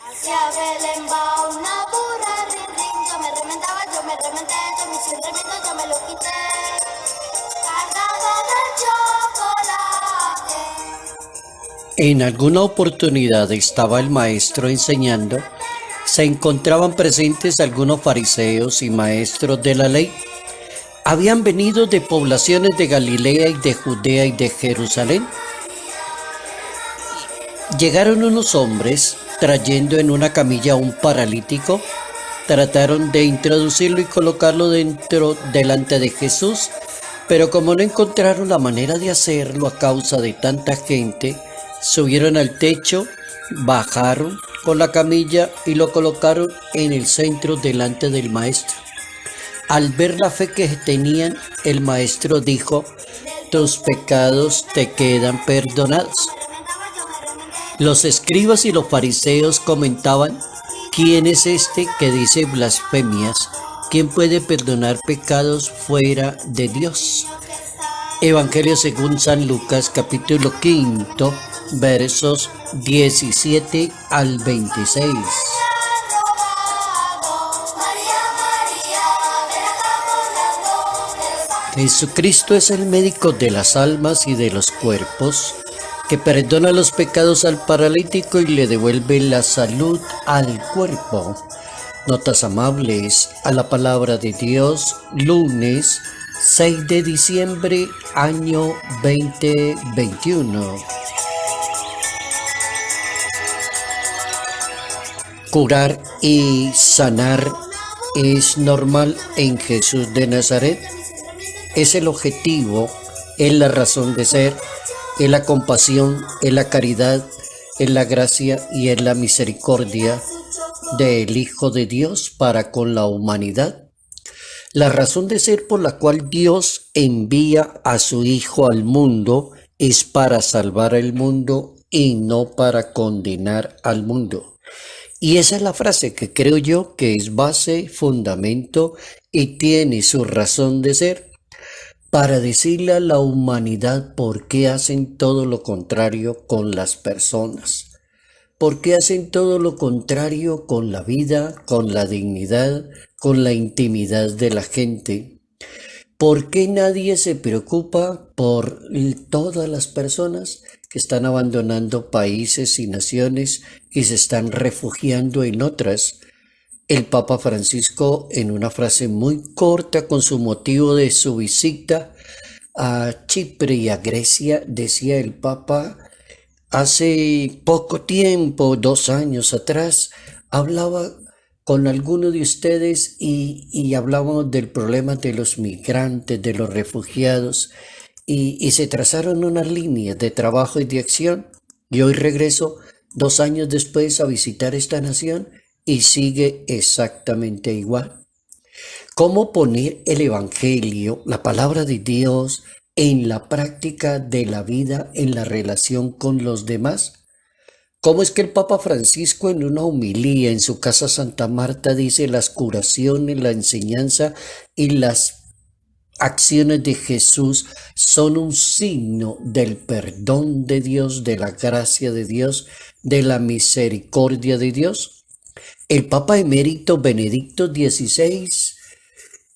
Hacia Belén va una burra, rin, rin. Yo me remendaba, yo me remendé, yo me hice un remiendo, yo me lo quité. Cargado de chocolate. En alguna oportunidad estaba el maestro enseñando, se encontraban presentes algunos fariseos y maestros de la ley. Habían venido de poblaciones de Galilea y de Judea y de Jerusalén. Llegaron unos hombres trayendo en una camilla a un paralítico. Trataron de introducirlo y colocarlo delante de Jesús, pero como no encontraron la manera de hacerlo a causa de tanta gente, subieron al techo, bajaron con la camilla y lo colocaron en el centro delante del maestro. Al ver la fe que tenían, el maestro dijo: tus pecados te quedan perdonados. Los escribas y los fariseos comentaban: ¿quién es este que dice blasfemias? ¿Quién puede perdonar pecados fuera de Dios? Evangelio según San Lucas, capítulo 5, versos 17 al 26. Jesucristo es el médico de las almas y de los cuerpos, que perdona los pecados al paralítico y le devuelve la salud al cuerpo. Notas amables a la palabra de Dios, lunes 6 de diciembre, año 2021. Curar y sanar es normal en Jesús de Nazaret. Es el objetivo, es la razón de ser, es la compasión, es la caridad, es la gracia y es la misericordia del Hijo de Dios para con la humanidad. La razón de ser por la cual Dios envía a su Hijo al mundo es para salvar al mundo y no para condenar al mundo. Y esa es la frase que creo yo que es base, fundamento y tiene su razón de ser, para decirle a la humanidad por qué hacen todo lo contrario con las personas, por qué hacen todo lo contrario con la vida, con la dignidad, con la intimidad de la gente, por qué nadie se preocupa por todas las personas que están abandonando países y naciones y se están refugiando en otras. El Papa Francisco, en una frase muy corta con su motivo de su visita a Chipre y a Grecia, decía el Papa: hace poco tiempo, 2 años atrás, hablaba con alguno de ustedes y hablábamos del problema de los migrantes, de los refugiados, y se trazaron unas líneas de trabajo y de acción, y hoy regreso 2 años después a visitar esta nación y sigue exactamente igual. ¿Cómo poner el Evangelio, la palabra de Dios, en la práctica de la vida, en la relación con los demás? ¿Cómo es que el Papa Francisco en una homilía en su casa Santa Marta dice: las curaciones, la enseñanza y las acciones de Jesús son un signo del perdón de Dios, de la gracia de Dios, de la misericordia de Dios? El Papa emérito Benedicto XVI,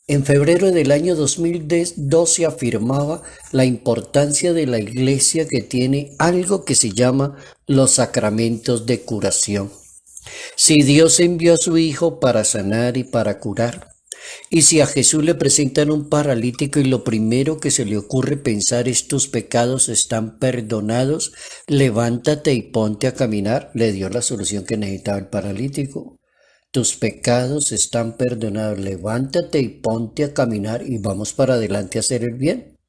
en febrero del año 2012, afirmaba la importancia de la Iglesia, que tiene algo que se llama los sacramentos de curación. Si Dios envió a su Hijo para sanar y para curar, y si a Jesús le presentan un paralítico y lo primero que se le ocurre pensar es: tus pecados están perdonados, levántate y ponte a caminar, le dio la solución que necesitaba el paralítico. Tus pecados están perdonados, levántate y ponte a caminar y vamos para adelante a hacer el bien.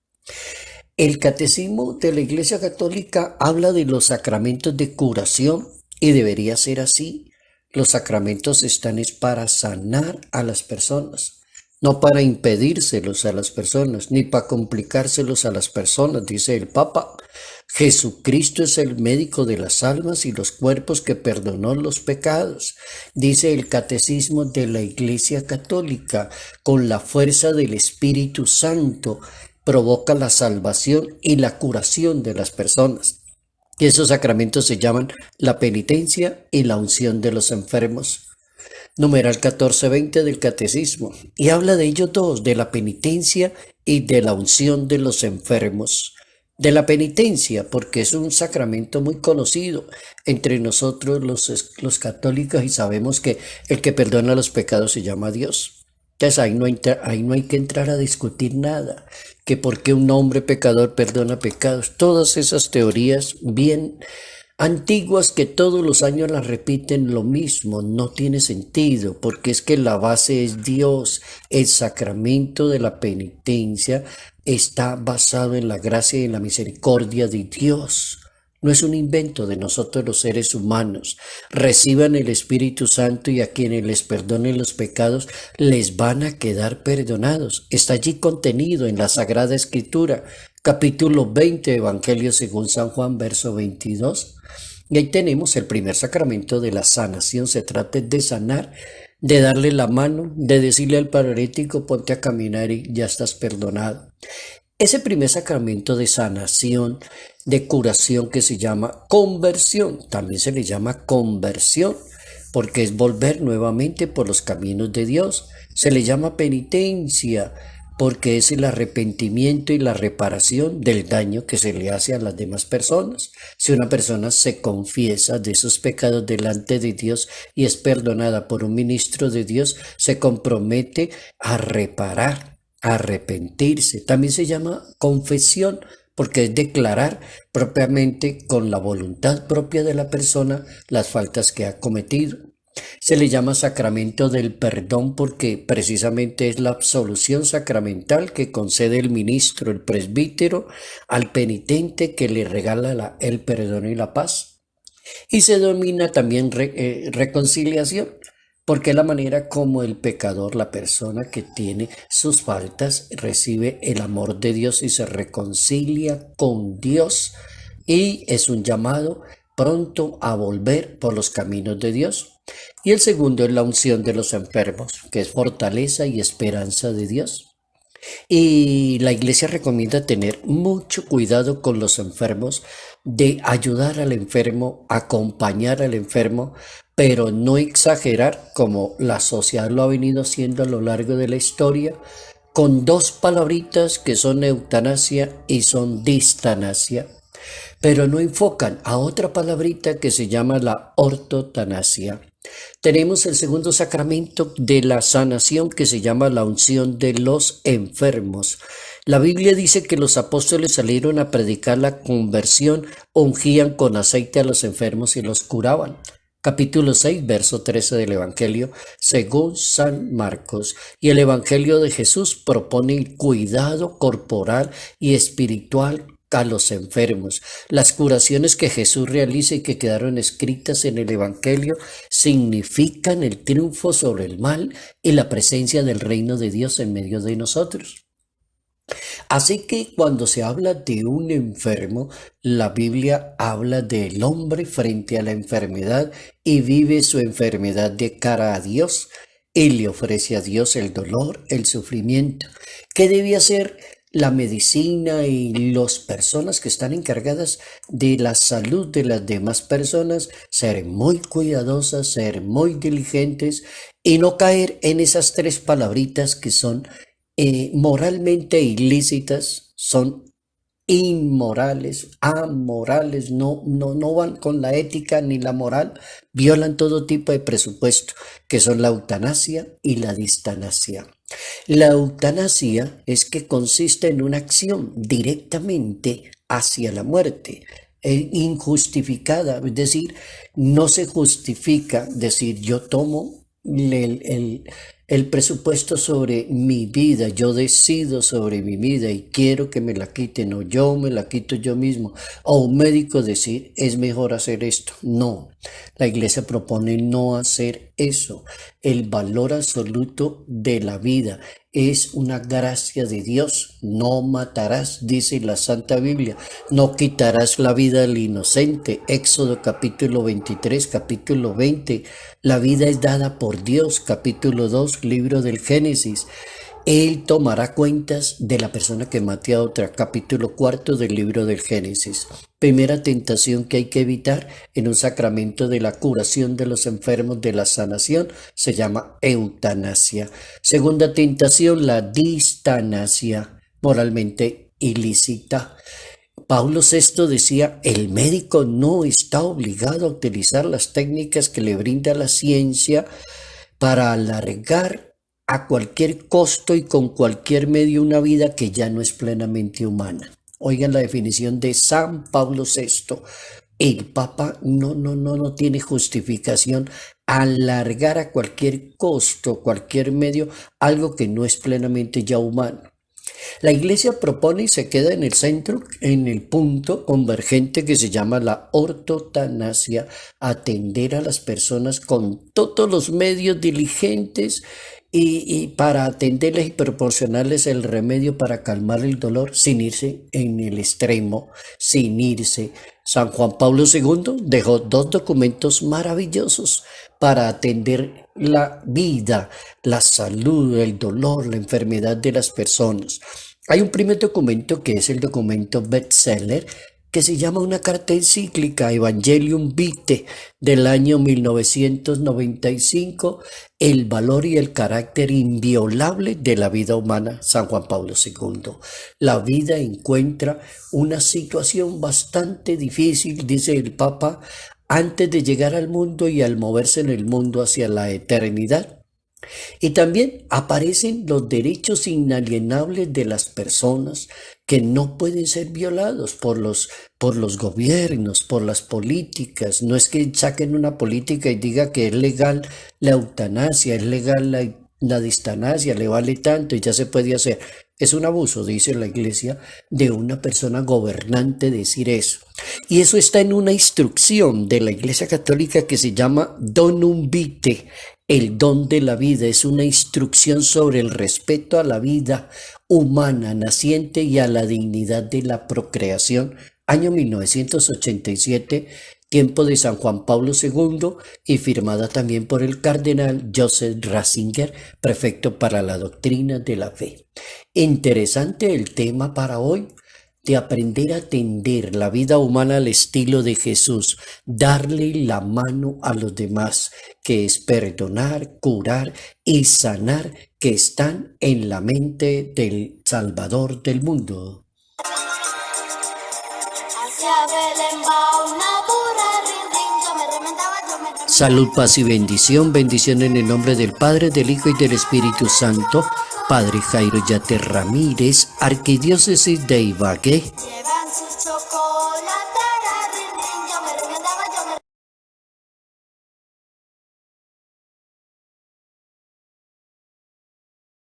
El Catecismo de la Iglesia Católica habla de los sacramentos de curación y debería ser así. Los sacramentos están para sanar a las personas, no para impedírselos a las personas, ni para complicárselos a las personas, dice el Papa. Jesucristo es el médico de las almas y los cuerpos, que perdonó los pecados, dice el Catecismo de la Iglesia Católica. Con la fuerza del Espíritu Santo provoca la salvación y la curación de las personas. Y esos sacramentos se llaman la penitencia y la unción de los enfermos. Numeral 1420 del Catecismo. Y habla de ellos dos, de la penitencia y de la unción de los enfermos. De la penitencia, porque es un sacramento muy conocido entre nosotros los católicos y sabemos que el que perdona los pecados se llama Dios. Entonces ahí no hay que entrar a discutir nada, que por qué un hombre pecador perdona pecados. Todas esas teorías bien antiguas que todos los años las repiten lo mismo, no tiene sentido, porque es que la base es Dios. El sacramento de la penitencia está basado en la gracia y en la misericordia de Dios. No es un invento de nosotros los seres humanos. Reciban el Espíritu Santo y a quienes les perdonen los pecados les van a quedar perdonados. Está allí contenido en la Sagrada Escritura, capítulo 20, Evangelio según San Juan, verso 22. Y ahí tenemos el primer sacramento de la sanación. Se trata de sanar, de darle la mano, de decirle al parálitico, ponte a caminar y ya estás perdonado. Ese primer sacramento de sanación, de curación, que se llama conversión, también se le llama conversión, porque es volver nuevamente por los caminos de Dios. Se le llama penitencia, porque es el arrepentimiento y la reparación del daño que se le hace a las demás personas. Si una persona se confiesa de sus pecados delante de Dios y es perdonada por un ministro de Dios, se compromete a reparar, a arrepentirse. También se llama confesión, porque es declarar propiamente con la voluntad propia de la persona las faltas que ha cometido. Se le llama sacramento del perdón porque precisamente es la absolución sacramental que concede el ministro, el presbítero, al penitente, que le regala el perdón y la paz. Y se denomina también reconciliación, porque es la manera como el pecador, la persona que tiene sus faltas, recibe el amor de Dios y se reconcilia con Dios, y es un llamado pronto a volver por los caminos de Dios. Y el segundo es la unción de los enfermos, que es fortaleza y esperanza de Dios. Y la iglesia recomienda tener mucho cuidado con los enfermos, de ayudar al enfermo, acompañar al enfermo, pero no exagerar como la sociedad lo ha venido haciendo a lo largo de la historia, con dos palabritas que son eutanasia y son distanasia, pero no enfocan a otra palabrita que se llama la ortotanasia. Tenemos el segundo sacramento de la sanación, que se llama la unción de los enfermos. La Biblia dice que los apóstoles salieron a predicar la conversión, ungían con aceite a los enfermos y los curaban. Capítulo 6, verso 13 del Evangelio según San Marcos. Y el Evangelio de Jesús propone el cuidado corporal y espiritual a los enfermos. Las curaciones que Jesús realiza y que quedaron escritas en el Evangelio significan el triunfo sobre el mal y la presencia del reino de Dios en medio de nosotros. Así que cuando se habla de un enfermo, la Biblia habla del hombre frente a la enfermedad y vive su enfermedad de cara a Dios y le ofrece a Dios el dolor, el sufrimiento. ¿Qué debe hacer la medicina y las personas que están encargadas de la salud de las demás personas? Ser muy cuidadosas, ser muy diligentes y no caer en esas tres palabritas que son moralmente ilícitas, son inmorales, amorales, no van con la ética ni la moral, violan todo tipo de presupuesto, que son la eutanasia y la distanasia. La eutanasia es que consiste en una acción directamente hacia la muerte, injustificada, es decir, no se justifica decir yo tomo el presupuesto sobre mi vida, yo decido sobre mi vida y quiero que me la quiten, o yo me la quito yo mismo, o un médico decir es mejor hacer esto. No, la iglesia propone no hacer eso. El valor absoluto de la vida es una gracia de Dios. No matarás, dice la Santa Biblia, no quitarás la vida del inocente. Éxodo capítulo 23, capítulo 20. La vida es dada por Dios, capítulo 2, libro del Génesis. Él tomará cuentas de la persona que mate a otra. Capítulo 4 del libro del Génesis. Primera tentación que hay que evitar en un sacramento de la curación de los enfermos, de la sanación, se llama eutanasia. Segunda tentación, la distanasia, moralmente ilícita. Pablo VI decía, el médico no está obligado a utilizar las técnicas que le brinda la ciencia para alargar a cualquier costo y con cualquier medio una vida que ya no es plenamente humana. Oigan la definición de San Pablo VI. El Papa no tiene justificación alargar a cualquier costo, cualquier medio, algo que no es plenamente ya humano. La Iglesia propone y se queda en el centro, en el punto convergente que se llama la ortotanasia, atender a las personas con todos los medios diligentes y para atenderles y proporcionarles el remedio para calmar el dolor sin irse en el extremo, sin irse. San Juan Pablo II dejó 2 documentos maravillosos para atender la vida, la salud, el dolor, la enfermedad de las personas. Hay un primer documento que es el documento bestseller que se llama una carta encíclica Evangelium Vitae del año 1995, el valor y el carácter inviolable de la vida humana, San Juan Pablo II. La vida encuentra una situación bastante difícil, dice el Papa, antes de llegar al mundo y al moverse en el mundo hacia la eternidad. Y también aparecen los derechos inalienables de las personas que no pueden ser violados por los gobiernos, por las políticas. No es que saquen una política y diga que es legal la eutanasia, es legal la distanasia, le vale tanto y ya se puede hacer. Es un abuso, dice la Iglesia, de una persona gobernante decir eso. Y eso está en una instrucción de la Iglesia Católica que se llama Donum Vitae, el don de la vida. Es una instrucción sobre el respeto a la vida humana naciente y a la dignidad de la procreación. Año 1987, tiempo de San Juan Pablo II y firmada también por el cardenal Joseph Ratzinger, prefecto para la doctrina de la fe. Interesante el tema para hoy, de aprender a atender la vida humana al estilo de Jesús, darle la mano a los demás, que es perdonar, curar y sanar, que están en la mente del Salvador del mundo. Salud, paz y bendición. Bendición en el nombre del Padre, del Hijo y del Espíritu Santo. Padre Jairo Yate Ramírez, Arquidiócesis de Ibagué.